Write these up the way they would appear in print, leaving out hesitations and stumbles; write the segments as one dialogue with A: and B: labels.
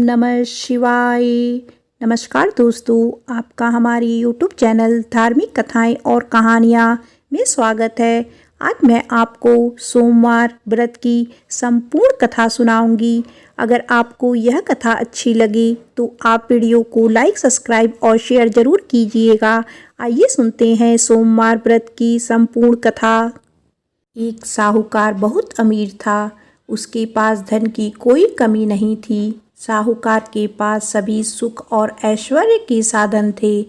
A: नमः शिवाय। नमस्कार दोस्तों, आपका हमारी यूट्यूब चैनल धार्मिक कथाएं और कहानियां में स्वागत है। आज मैं आपको सोमवार व्रत की संपूर्ण कथा सुनाऊंगी। अगर आपको यह कथा अच्छी लगे तो आप वीडियो को लाइक, सब्सक्राइब और शेयर ज़रूर कीजिएगा। आइए सुनते हैं सोमवार व्रत की संपूर्ण कथा। एक साहूकार बहुत अमीर था। उसके पास धन की कोई कमी नहीं थी। साहूकार के पास सभी सुख और ऐश्वर्य के साधन थे,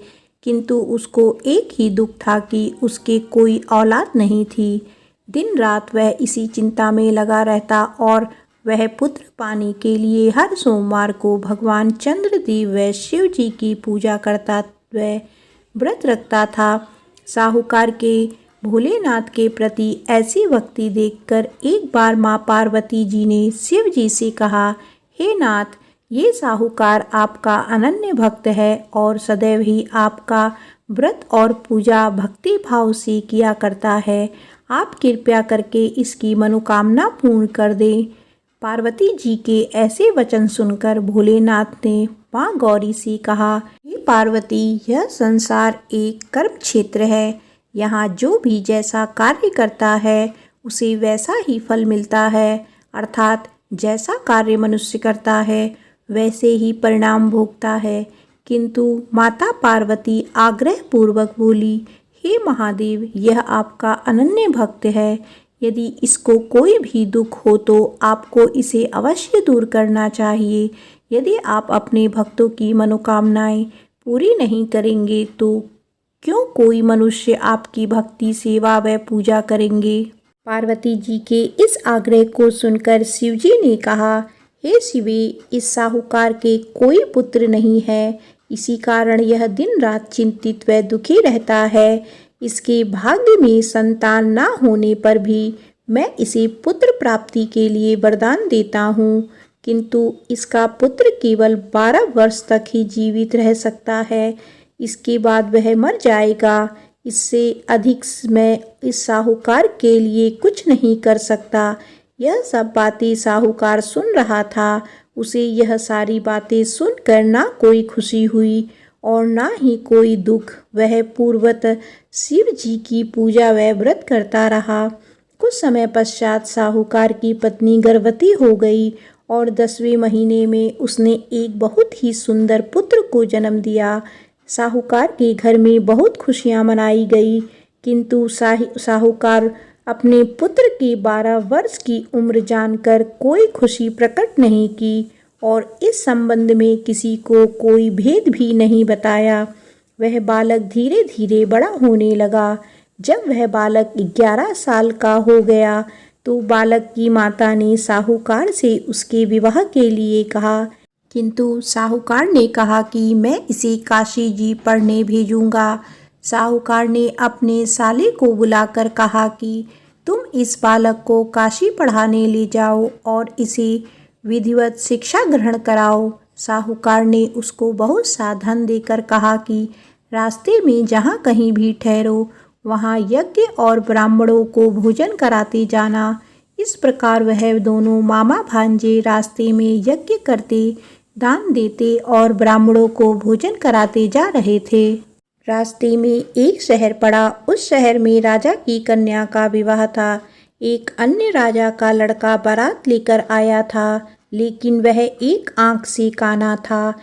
A: किंतु उसको एक ही दुख था कि उसके कोई औलाद नहीं थी। दिन रात वह इसी चिंता में लगा रहता और वह पुत्र पाने के लिए हर सोमवार को भगवान चंद्रदेव व शिव जी की पूजा करता व व्रत रखता था। साहूकार के भोलेनाथ के प्रति ऐसी भक्ति देखकर एक बार माँ पार्वती जी ने शिव जी से कहा, हे नाथ, ये साहूकार आपका अनन्य भक्त है और सदैव ही आपका व्रत और पूजा भक्ति भाव से किया करता है। आप कृपया करके इसकी मनोकामना पूर्ण कर दें। पार्वती जी के ऐसे वचन सुनकर भोलेनाथ ने माँ गौरी से कहा, हे पार्वती, यह संसार एक कर्म क्षेत्र है। यहाँ जो भी जैसा कार्य करता है उसे वैसा ही फल मिलता है, अर्थात जैसा कार्य मनुष्य करता है वैसे ही परिणाम भोगता है। किंतु माता पार्वती आग्रह पूर्वक बोली, हे महादेव, यह आपका अनन्य भक्त है। यदि इसको कोई भी दुख हो तो आपको इसे अवश्य दूर करना चाहिए। यदि आप अपने भक्तों की मनोकामनाएं पूरी नहीं करेंगे तो क्यों कोई मनुष्य आपकी भक्ति, सेवा व पूजा करेंगे। पार्वती जी के इस आग्रह को सुनकर शिवजी ने कहा, हे शिवे, इस साहूकार के कोई पुत्र नहीं है। इसी कारण यह दिन रात चिंतित व दुखी रहता है। इसके भाग्य में संतान न होने पर भी मैं इसे पुत्र प्राप्ति के लिए वरदान देता हूँ, किंतु इसका पुत्र केवल 12 वर्ष तक ही जीवित रह सकता है। इसके बाद वह मर जाएगा। इससे अधिक मैं इस साहूकार के लिए कुछ नहीं कर सकता। यह सब बातें साहूकार सुन रहा था। उसे यह सारी बातें सुनकर ना कोई खुशी हुई और ना ही कोई दुख। वह पूर्वत शिव जी की पूजा व व्रत करता रहा। कुछ समय पश्चात साहूकार की पत्नी गर्भवती हो गई और 10वें महीने में उसने एक बहुत ही सुंदर पुत्र को जन्म दिया। साहूकार के घर में बहुत खुशियां मनाई गई, किंतु साहूकार अपने पुत्र की 12 वर्ष की उम्र जानकर कोई खुशी प्रकट नहीं की और इस संबंध में किसी को कोई भेद भी नहीं बताया। वह बालक धीरे धीरे बड़ा होने लगा। जब वह बालक 11 साल का हो गया तो बालक की माता ने साहूकार से उसके विवाह के लिए कहा, किंतु साहूकार ने कहा कि मैं इसे काशी जी पढ़ने भेजूंगा। साहूकार ने अपने साले को बुलाकर कहा कि तुम इस बालक को काशी पढ़ाने ले जाओ और इसे विधिवत शिक्षा ग्रहण कराओ। साहूकार ने उसको बहुत सा धन देकर कहा कि रास्ते में जहाँ कहीं भी ठहरो वहाँ यज्ञ और ब्राह्मणों को भोजन कराते जाना। इस प्रकार वह दोनों मामा भांजे रास्ते में यज्ञ करते, दान देते और ब्राह्मणों को भोजन कराते जा रहे थे। रास्ते में एक शहर पड़ा। उस शहर में राजा की कन्या का विवाह था। एक अन्य राजा का लड़का बारात लेकर आया था, लेकिन वह एक आंख से काना था।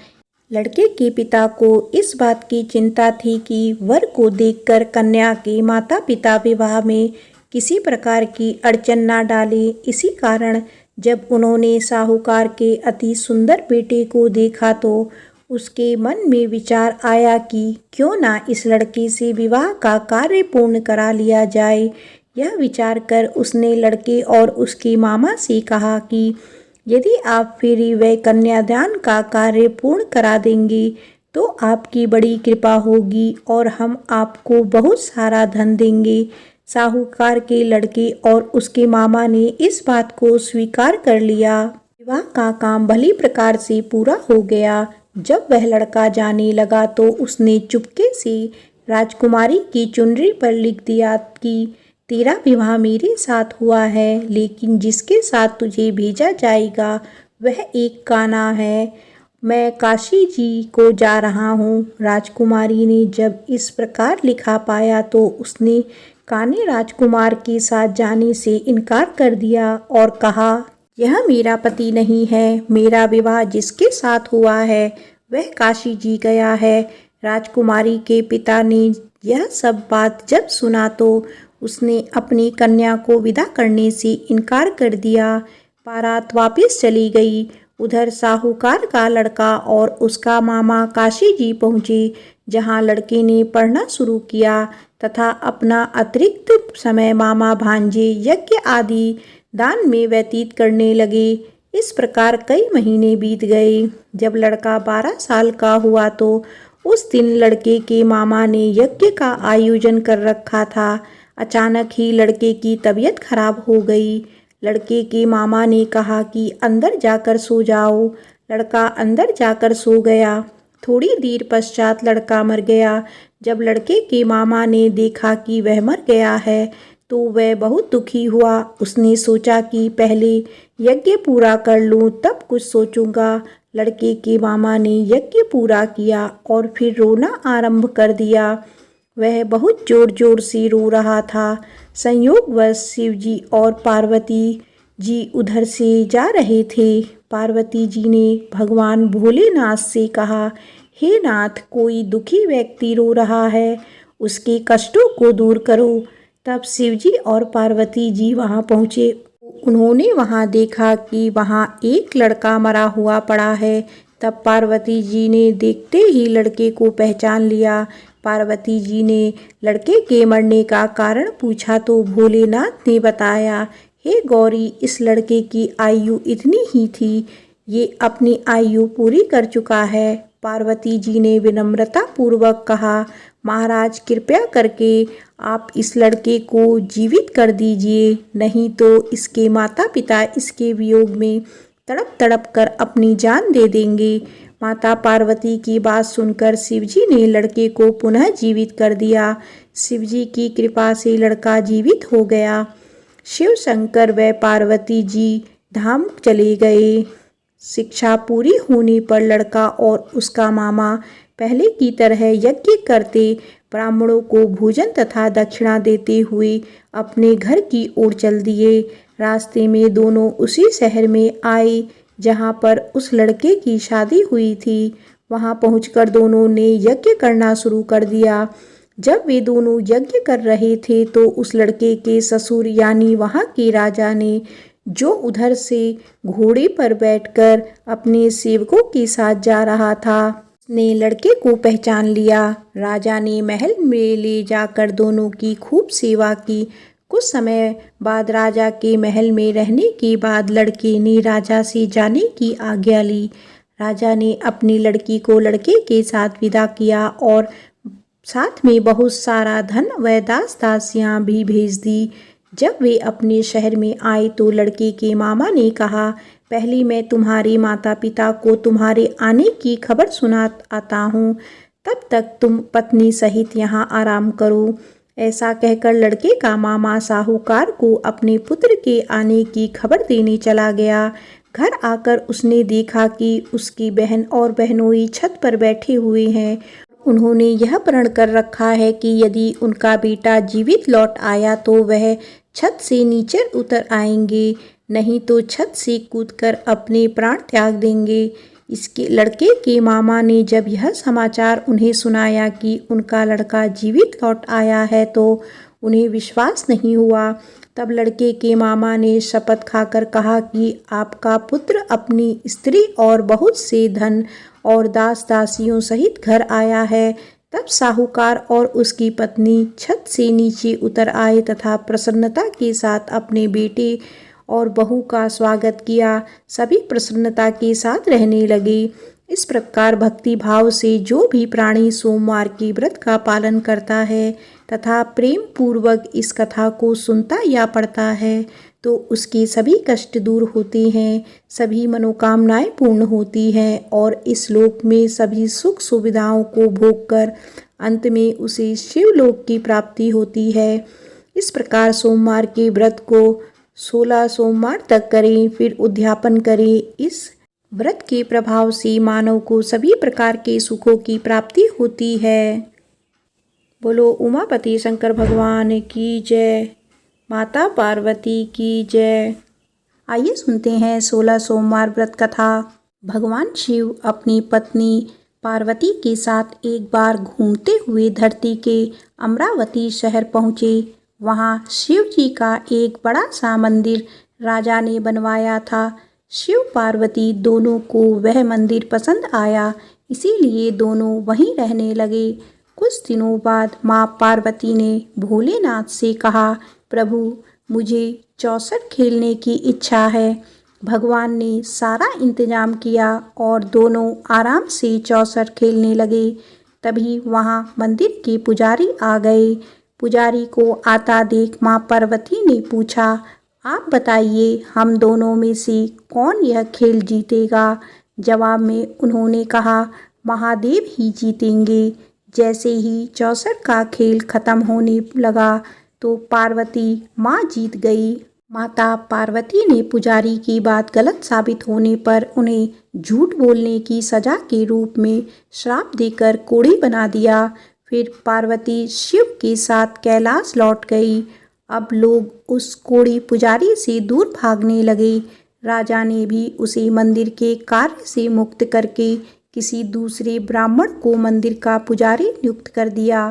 A: लड़के के पिता को इस बात की चिंता थी कि वर को देखकर कन्या के माता पिता विवाह में किसी प्रकार की अड़चन न डाले। इसी कारण जब उन्होंने साहूकार के अति सुंदर बेटे को देखा तो उसके मन में विचार आया कि क्यों ना इस लड़के से विवाह का कार्य पूर्ण करा लिया जाए। यह विचार कर उसने लड़के और उसके मामा से कहा कि यदि आप फेरी व कन्यादान का कार्य पूर्ण करा देंगे तो आपकी बड़ी कृपा होगी और हम आपको बहुत सारा धन देंगे। साहूकार के लड़के और उसके मामा ने इस बात को स्वीकार कर लिया। विवाह का काम भली प्रकार से पूरा हो गया। जब वह लड़का जाने लगा तो उसने चुपके से राजकुमारी की चुनरी पर लिख दिया कि तेरा विवाह मेरे साथ हुआ है, लेकिन जिसके साथ तुझे भेजा जाएगा वह एक काना है मैं काशी जी को जा रहा हूँ। राजकुमारी ने जब इस प्रकार लिखा पाया तो उसने कान्हे राजकुमार के साथ जाने से इनकार कर दिया और कहा, यह मेरा पति नहीं है। मेरा विवाह जिसके साथ हुआ है वह काशी जी गया है। राजकुमारी के पिता ने यह सब बात जब सुना तो उसने अपनी कन्या को विदा करने से इनकार कर दिया। बारात वापस चली गई। उधर साहूकार का लड़का और उसका मामा काशी जी पहुँचे, जहाँ लड़के ने पढ़ना शुरू किया तथा अपना अतिरिक्त समय मामा भांजे यज्ञ आदि दान में व्यतीत करने लगे। इस प्रकार कई महीने बीत गए। जब लड़का 12 साल का हुआ तो उस दिन लड़के के मामा ने यज्ञ का आयोजन कर रखा था। अचानक ही लड़के की तबीयत खराब हो गई। लड़के के मामा ने कहा कि अंदर जाकर सो जाओ। लड़का अंदर जाकर सो गया। थोड़ी देर पश्चात लड़का मर गया। जब लड़के के मामा ने देखा कि वह मर गया है तो वह बहुत दुखी हुआ। उसने सोचा कि पहले यज्ञ पूरा कर लूं, तब कुछ सोचूंगा। लड़के के मामा ने यज्ञ पूरा किया और फिर रोना आरंभ कर दिया। वह बहुत जोर जोर से रो रहा था। संयोगवश शिवजी और पार्वती जी उधर से जा रहे थे। पार्वती जी ने भगवान भोलेनाथ से कहा, हे नाथ, कोई दुखी व्यक्ति रो रहा है, उसके कष्टों को दूर करो। तब शिवजी और पार्वती जी वहां पहुँचे। उन्होंने वहां देखा कि वहां एक लड़का मरा हुआ पड़ा है। तब पार्वती जी ने देखते ही लड़के को पहचान लिया। पार्वती जी ने लड़के के मरने का कारण पूछा तो भोलेनाथ ने बताया, हे गौरी, इस लड़के की आयु इतनी ही थी, ये अपनी आयु पूरी कर चुका है। पार्वती जी ने विनम्रता पूर्वक कहा, महाराज, कृपया करके आप इस लड़के को जीवित कर दीजिए, नहीं तो इसके माता पिता इसके वियोग में तड़प तड़प कर अपनी जान दे देंगे। माता पार्वती की बात सुनकर शिवजी ने लड़के को पुनः जीवित कर दिया। शिवजी की कृपा से लड़का जीवित हो गया। शिव शंकर व पार्वती जी धाम चले गए। शिक्षा पूरी होने पर लड़का और उसका मामा पहले की तरह यज्ञ करते, ब्राह्मणों को भोजन तथा दक्षिणा देते हुए अपने घर की ओर चल दिए। रास्ते में दोनों उसी शहर में आए जहाँ पर उस लड़के की शादी हुई थी। वहाँ पहुंचकर दोनों ने यज्ञ करना शुरू कर दिया। जब वे दोनों यज्ञ कर रहे थे तो उस लड़के के ससुर यानी वहाँ के राजा ने, जो उधर से घोड़े पर बैठकर अपने सेवकों के साथ जा रहा था, ने लड़के को पहचान लिया। राजा ने महल में ले जाकर दोनों की खूब सेवा की। कुछ समय बाद राजा के महल में रहने के बाद लड़के ने राजा से जाने की आज्ञा ली। राजा ने अपनी लड़की को लड़के के साथ विदा किया और साथ में बहुत सारा धन व दास दासियां भी भेज दी। जब वे अपने शहर में आए तो लड़के के मामा ने कहा, पहले मैं तुम्हारे माता पिता को तुम्हारे आने की खबर सुना आता हूँ, तब तक तुम पत्नी सहित यहाँ आराम करो। ऐसा कहकर लड़के का मामा साहूकार को अपने पुत्र के आने की खबर देने चला गया। घर आकर उसने देखा कि उसकी बहन और बहनोई छत पर बैठे हुए हैं। उन्होंने यह प्रण कर रखा है कि यदि उनका बेटा जीवित लौट आया तो वह छत से नीचे उतर आएंगे, नहीं तो छत से कूदकर अपने प्राण त्याग देंगे। इसके लड़के के मामा ने जब यह समाचार उन्हें सुनाया कि उनका लड़का जीवित लौट आया है तो उन्हें विश्वास नहीं हुआ। तब लड़के के मामा ने शपथ खाकर कहा कि आपका पुत्र अपनी स्त्री और बहुत से धन और दास दासियों सहित घर आया है। तब साहूकार और उसकी पत्नी छत से नीचे उतर आए तथा प्रसन्नता के साथ अपने बेटे और बहू का स्वागत किया। सभी प्रसन्नता के साथ रहने लगे। इस प्रकार भक्ति भाव से जो भी प्राणी सोमवार के व्रत का पालन करता है तथा प्रेम पूर्वक इस कथा को सुनता या पढ़ता है तो उसके सभी कष्ट दूर होते हैं, सभी मनोकामनाएं पूर्ण होती हैं और इस लोक में सभी सुख सुविधाओं को भोगकर अंत में उसे शिवलोक की प्राप्ति होती है। इस प्रकार सोमवार के व्रत को 16 सोमवार तक करें, फिर उद्यापन करें। इस व्रत के प्रभाव से मानव को सभी प्रकार के सुखों की प्राप्ति होती है। बोलो उमापति शंकर भगवान की जय, माता पार्वती की जय। आइए सुनते हैं 16 सोमवार व्रत कथा। भगवान शिव अपनी पत्नी पार्वती के साथ एक बार घूमते हुए धरती के अमरावती शहर पहुँचे। वहाँ शिव जी का एक बड़ा सा मंदिर राजा ने बनवाया था। शिव पार्वती दोनों को वह मंदिर पसंद आया, इसीलिए दोनों वहीं रहने लगे। कुछ दिनों बाद माँ पार्वती ने भोलेनाथ से कहा, प्रभु मुझे चौसर खेलने की इच्छा है। भगवान ने सारा इंतजाम किया और दोनों आराम से चौसर खेलने लगे। तभी वहाँ मंदिर के पुजारी आ गए। पुजारी को आता देख माँ पार्वती ने पूछा, आप बताइए हम दोनों में से कौन यह खेल जीतेगा। जवाब में उन्होंने कहा, महादेव ही जीतेंगे। जैसे ही चौसर का खेल खत्म होने लगा तो पार्वती माँ जीत गई। माता पार्वती ने पुजारी की बात गलत साबित होने पर उन्हें झूठ बोलने की सजा के रूप में श्राप देकर कोढ़ी बना दिया। फिर पार्वती शिव के साथ कैलाश लौट गई। अब लोग उस कोढ़ी पुजारी से दूर भागने लगे। राजा ने भी उसे मंदिर के कार्य से मुक्त करके किसी दूसरे ब्राह्मण को मंदिर का पुजारी नियुक्त कर दिया।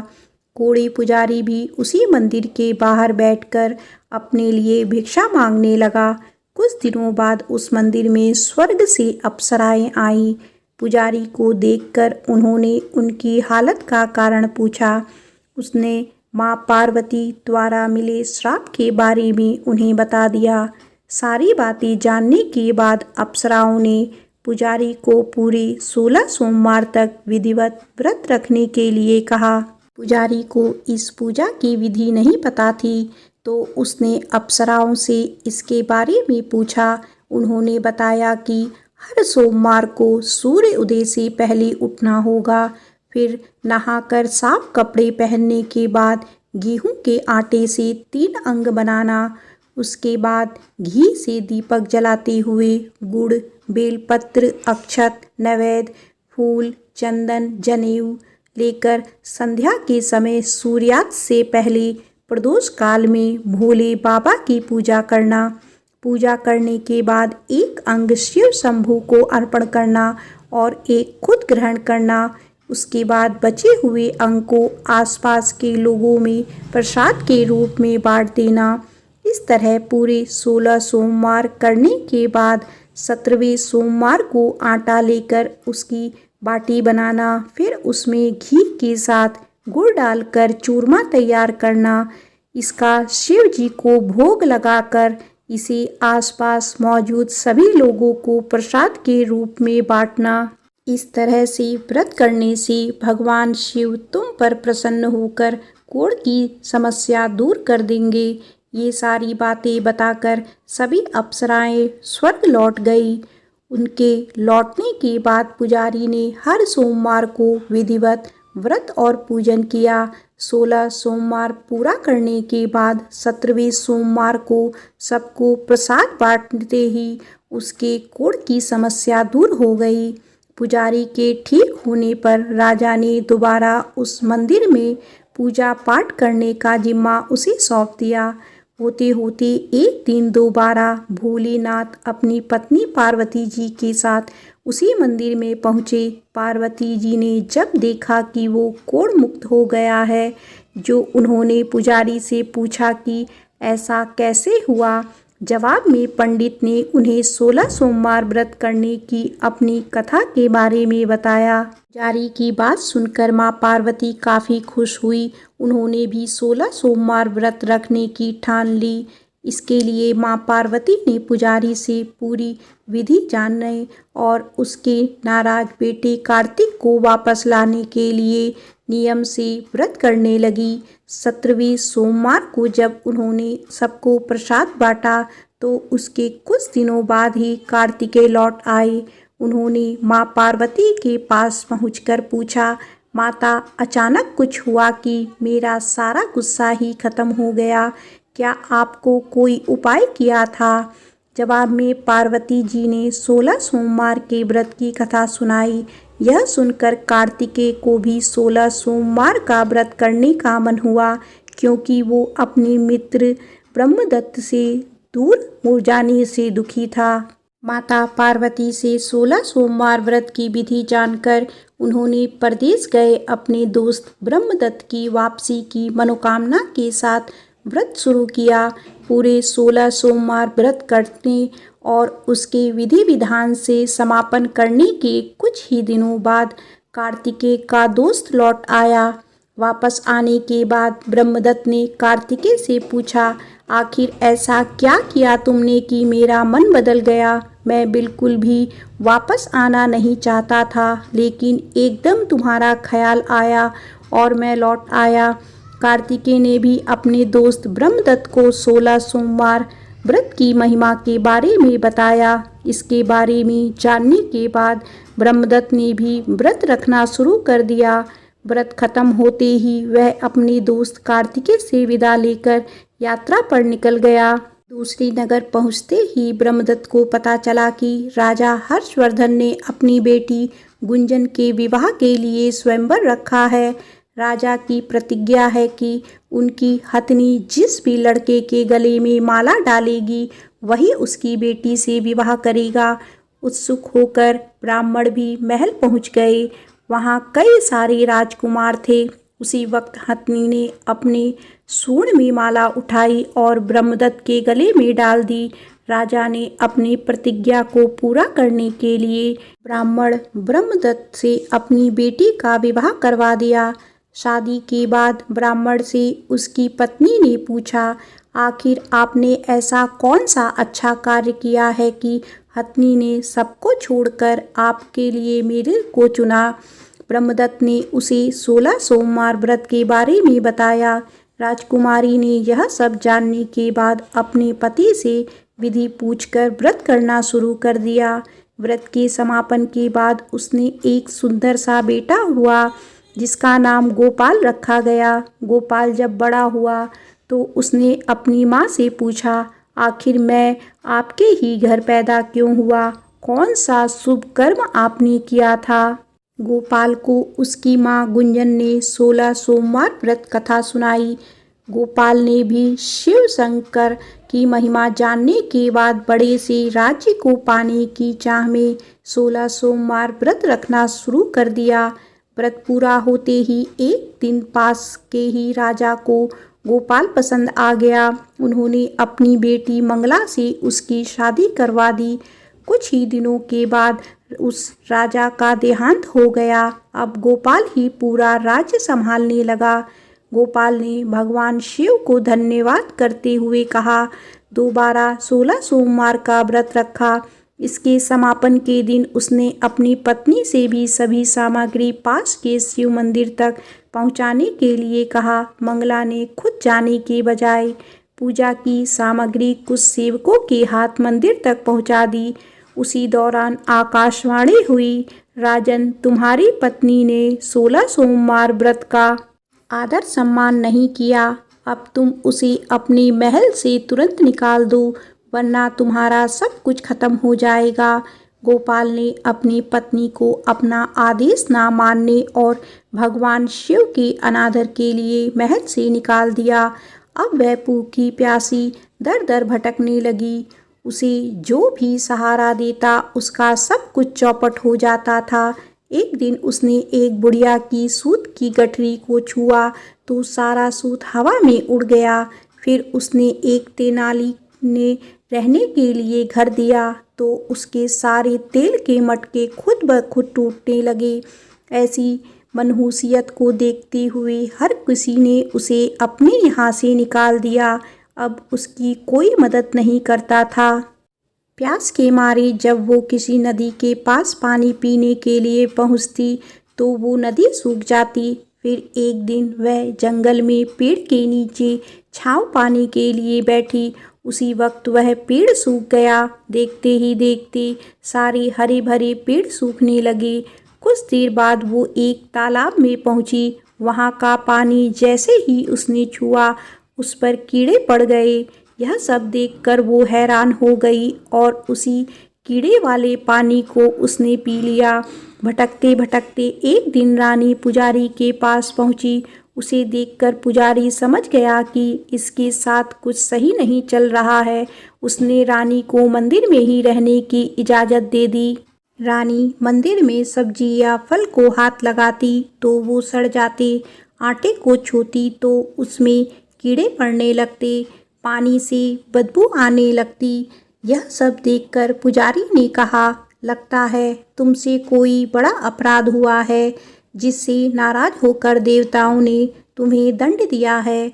A: कोढ़ी पुजारी भी उसी मंदिर के बाहर बैठकर अपने लिए भिक्षा मांगने लगा। कुछ दिनों बाद उस मंदिर में स्वर्ग से अप्सराएं आईं। पुजारी को देखकर उन्होंने उनकी हालत का कारण पूछा। उसने माँ पार्वती द्वारा मिले श्राप के बारे में उन्हें बता दिया। सारी बातें जानने के बाद अप्सराओं ने पुजारी को पूरे 16 सोमवार तक विधिवत व्रत रखने के लिए कहा। पुजारी को इस पूजा की विधि नहीं पता थी, तो उसने अप्सराओं से इसके बारे में पूछा। उन्होंने बताया कि हर सोमवार को सूर्य उदय से पहले उठना होगा। फिर नहाकर साफ कपड़े पहनने के बाद गेहूं के आटे से 3 अंग बनाना। उसके बाद घी से दीपक जलाते हुए गुड़, बेलपत्र, अक्षत, नैवेद्य, फूल, चंदन, जनेऊ लेकर संध्या के समय सूर्यास्त से पहले प्रदोष काल में भोले बाबा की पूजा करना। पूजा करने के बाद एक अंग शिव शंभू को अर्पण करना और एक खुद ग्रहण करना। उसके बाद बचे हुए अंग को आसपास के लोगों में प्रसाद के रूप में बांट देना। इस तरह पूरे 16 सोमवार करने के बाद 17वें सोमवार को आटा लेकर उसकी बाटी बनाना। फिर उसमें घी के साथ गुड़ डालकर चूरमा तैयार करना। इसका शिव जी को भोग लगाकर इसे आसपास मौजूद सभी लोगों को प्रसाद के रूप में बांटना। इस तरह से व्रत करने से भगवान शिव तुम पर प्रसन्न होकर कोढ़ की समस्या दूर कर देंगे। ये सारी बातें बताकर सभी अप्सराएं स्वर्ग लौट गई। उनके लौटने के बाद पुजारी ने हर सोमवार को विधिवत व्रत और पूजन किया। 16 सोमवार पूरा करने के बाद 17वें सोमवार को सबको प्रसाद बांटते ही उसके कोढ़ की समस्या दूर हो गई। पुजारी के ठीक होने पर राजा ने दोबारा उस मंदिर में पूजा पाठ करने का जिम्मा उसे सौंप दिया। होते होते एक दिन दोबारा भोलेनाथ अपनी पत्नी पार्वती जी के साथ उसी मंदिर में पहुँचे। पार्वती जी ने जब देखा कि वो कोढ़ मुक्त हो गया है, जो उन्होंने पुजारी से पूछा कि ऐसा कैसे हुआ। जवाब में पंडित ने उन्हें 16 सोमवार व्रत करने की अपनी कथा के बारे में बताया। पुजारी की बात सुनकर माँ पार्वती काफ़ी खुश हुई। उन्होंने भी 16 सोमवार व्रत रखने की ठान ली। इसके लिए माँ पार्वती ने पुजारी से पूरी विधि जानने और उसके नाराज बेटे कार्तिक को वापस लाने के लिए नियम से व्रत करने लगी। 17वें सोमवार को जब उन्होंने सबको प्रसाद बांटा तो उसके कुछ दिनों बाद ही कार्तिकेय लौट आए। उन्होंने माँ पार्वती के पास पहुंचकर पूछा, माता अचानक कुछ हुआ कि मेरा सारा गुस्सा ही खत्म हो गया, क्या आपको कोई उपाय किया था? जवाब में पार्वती जी ने 16 सोमवार के व्रत की कथा सुनाई। यह सुनकर कार्तिकेय को भी 16 सोमवार का व्रत करने का मन हुआ, क्योंकि वो अपने मित्र ब्रह्मदत्त से दूर हो जाने से दुखी था। माता पार्वती से 16 सोमवार व्रत की विधि जानकर उन्होंने परदेश गए अपने दोस्त ब्रह्मदत्त की वापसी की मनोकामना के साथ व्रत शुरू किया। पूरे 16 सोमवार व्रत करने और उसके विधि विधान से समापन करने के कुछ ही दिनों बाद कार्तिकेय का दोस्त लौट आया। वापस आने के बाद ब्रह्मदत्त ने कार्तिकेय से पूछा, आखिर ऐसा क्या किया तुमने कि मेरा मन बदल गया? मैं बिल्कुल भी वापस आना नहीं चाहता था, लेकिन एकदम तुम्हारा ख्याल आया और मैं लौट आया। कार्तिकेय ने भी अपने दोस्त ब्रह्मदत्त को 16 सोमवार व्रत की महिमा के बारे में बताया। इसके बारे में जानने के बाद ब्रह्मदत्त ने भी व्रत रखना शुरू कर दिया। व्रत खत्म होते ही वह अपने दोस्त कार्तिकेय से विदा लेकर यात्रा पर निकल गया। दूसरी नगर पहुंचते ही ब्रह्मदत्त को पता चला कि राजा हर्षवर्धन ने अपनी बेटी गुंजन के विवाह के लिए स्वयंवर रखा है। राजा की प्रतिज्ञा है कि उनकी हथनी जिस भी लड़के के गले में माला डालेगी वही उसकी बेटी से विवाह करेगा। उत्सुक होकर ब्राह्मण भी महल पहुंच गए। वहां कई सारे राजकुमार थे। उसी वक्त हथनी ने अपने सूंड में माला उठाई और ब्रह्मदत्त के गले में डाल दी। राजा ने अपनी प्रतिज्ञा को पूरा करने के लिए ब्राह्मण ब्रह्मदत्त से अपनी बेटी का विवाह करवा दिया। शादी के बाद ब्राह्मण से उसकी पत्नी ने पूछा, आखिर आपने ऐसा कौन सा अच्छा कार्य किया है कि हथनी ने सबको छोड़कर आपके लिए मेरे को चुना? ब्रह्मदत्त ने उसे 16 सोमवार व्रत के बारे में बताया। राजकुमारी ने यह सब जानने के बाद अपने पति से विधि पूछकर व्रत करना शुरू कर दिया। व्रत के समापन के बाद उसने एक सुंदर सा बेटा हुआ, जिसका नाम गोपाल रखा गया। गोपाल जब बड़ा हुआ तो उसने अपनी माँ से पूछा, आखिर मैं आपके ही घर पैदा क्यों हुआ? कौन सा शुभ कर्म आपने किया था? गोपाल को उसकी माँ गुंजन ने 16 सोमवार व्रत कथा सुनाई। गोपाल ने भी शिव शंकर की महिमा जानने के बाद बड़े से राज्य को पाने की चाह में 16 सोमवार व्रत रखना शुरू कर दिया। व्रत पूरा होते ही एक दिन पास के ही राजा को गोपाल पसंद आ गया। उन्होंने अपनी बेटी मंगला से उसकी शादी करवा दी। कुछ ही दिनों के बाद उस राजा का देहांत हो गया। अब गोपाल ही पूरा राज्य संभालने लगा। गोपाल ने भगवान शिव को धन्यवाद करते हुए कहा, दोबारा 16 सोमवार का व्रत रखा। इसके समापन के दिन उसने अपनी पत्नी से भी सभी सामग्री पास के शिव मंदिर तक पहुंचाने के लिए कहा। मंगला ने खुद जाने के बजाय पूजा की सामग्री कुछ सेवकों के हाथ मंदिर तक पहुंचा दी। उसी दौरान आकाशवाणी हुई, राजन, तुम्हारी पत्नी ने 16 सोमवार व्रत का आदर सम्मान नहीं किया। अब तुम उसे अपने महल से तुरंत निकाल दो, वरना तुम्हारा सब कुछ खत्म हो जाएगा। गोपाल ने अपनी पत्नी को अपना आदेश ना मानने और भगवान शिव के अनादर के लिए महल से निकाल दिया। अब वह भूखी प्यासी दर दर भटकने लगी। उसे जो भी सहारा देता उसका सब कुछ चौपट हो जाता था। एक दिन उसने एक बुढ़िया की सूत की गठरी को छुआ तो सारा सूत हवा में उड़ गया। फिर उसने एक तेनाली ने रहने के लिए घर दिया तो उसके सारे तेल के मटके खुद ब खुद टूटने लगे। ऐसी मनहूसियत को देखते हुए हर किसी ने उसे अपने यहाँ से निकाल दिया। अब उसकी कोई मदद नहीं करता था। प्यास के मारे जब वो किसी नदी के पास पानी पीने के लिए पहुँचती तो वो नदी सूख जाती। फिर एक दिन वह जंगल में पेड़ के नीचे छाँव पाने के लिए बैठी। उसी वक्त वह पेड़ सूख गया। देखते ही देखते सारे हरे भरे पेड़ सूखने लगे। कुछ देर बाद वो एक तालाब में पहुंची। वहां का पानी जैसे ही उसने छुआ उस पर कीड़े पड़ गए। यह सब देखकर वो हैरान हो गई और उसी कीड़े वाले पानी को उसने पी लिया। भटकते भटकते एक दिन रानी पुजारी के पास पहुंची। उसे देखकर पुजारी समझ गया कि इसके साथ कुछ सही नहीं चल रहा है। उसने रानी को मंदिर में ही रहने की इजाज़त दे दी। रानी मंदिर में सब्जी या फल को हाथ लगाती तो वो सड़ जाते, आटे को छूती तो उसमें कीड़े पड़ने लगते, पानी से बदबू आने लगती। यह सब देखकर पुजारी ने कहा, लगता है तुमसे कोई बड़ा अपराध हुआ है, जिससे नाराज होकर देवताओं ने तुम्हें दंड दिया है।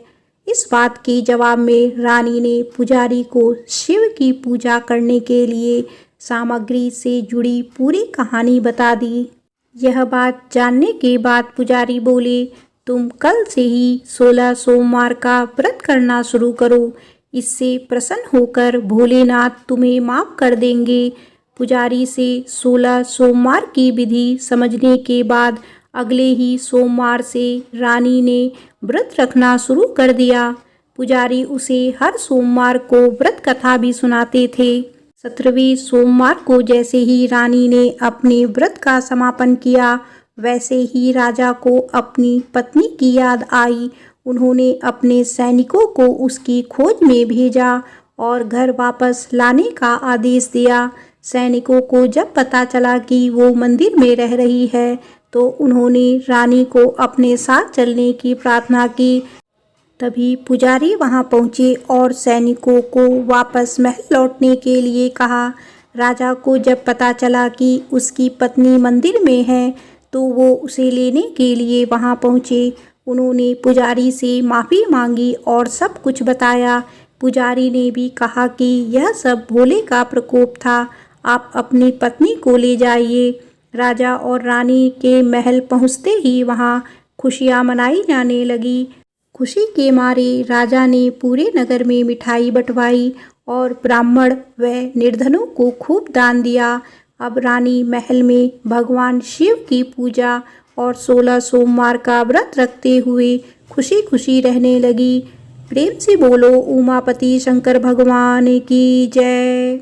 A: इस बात के जवाब में रानी ने पुजारी को शिव की पूजा करने के लिए सामग्री से जुड़ी पूरी कहानी बता दी। यह बात जानने के बाद पुजारी बोले, तुम कल से ही 16 सोमवार का व्रत करना शुरू करो। इससे प्रसन्न होकर भोलेनाथ तुम्हें माफ़ कर देंगे। पुजारी से 16 सोमवार की विधि समझने के बाद अगले ही सोमवार से रानी ने व्रत रखना शुरू कर दिया। पुजारी उसे हर सोमवार को व्रत कथा भी सुनाते थे। 17वें सोमवार को जैसे ही रानी ने अपने व्रत का समापन किया, वैसे ही राजा को अपनी पत्नी की याद आई। उन्होंने अपने सैनिकों को उसकी खोज में भेजा और घर वापस लाने का आदेश दिया। सैनिकों को जब पता चला कि वो मंदिर में रह रही है, तो उन्होंने रानी को अपने साथ चलने की प्रार्थना की। तभी पुजारी वहां पहुंचे और सैनिकों को वापस महल लौटने के लिए कहा। राजा को जब पता चला कि उसकी पत्नी मंदिर में है, तो वो उसे लेने के लिए वहां पहुंचे। उन्होंने पुजारी से माफ़ी मांगी और सब कुछ बताया। पुजारी ने भी कहा कि यह सब भोले का प्रकोप था, आप अपनी पत्नी को ले जाइए। राजा और रानी के महल पहुंचते ही वहां खुशियां मनाई जाने लगी। खुशी के मारे राजा ने पूरे नगर में मिठाई बंटवाई और ब्राह्मण व निर्धनों को खूब दान दिया। अब रानी महल में भगवान शिव की पूजा और 16 सोमवार का व्रत रखते हुए खुशी खुशी रहने लगी। प्रेम से बोलो उमापति शंकर भगवान की जय।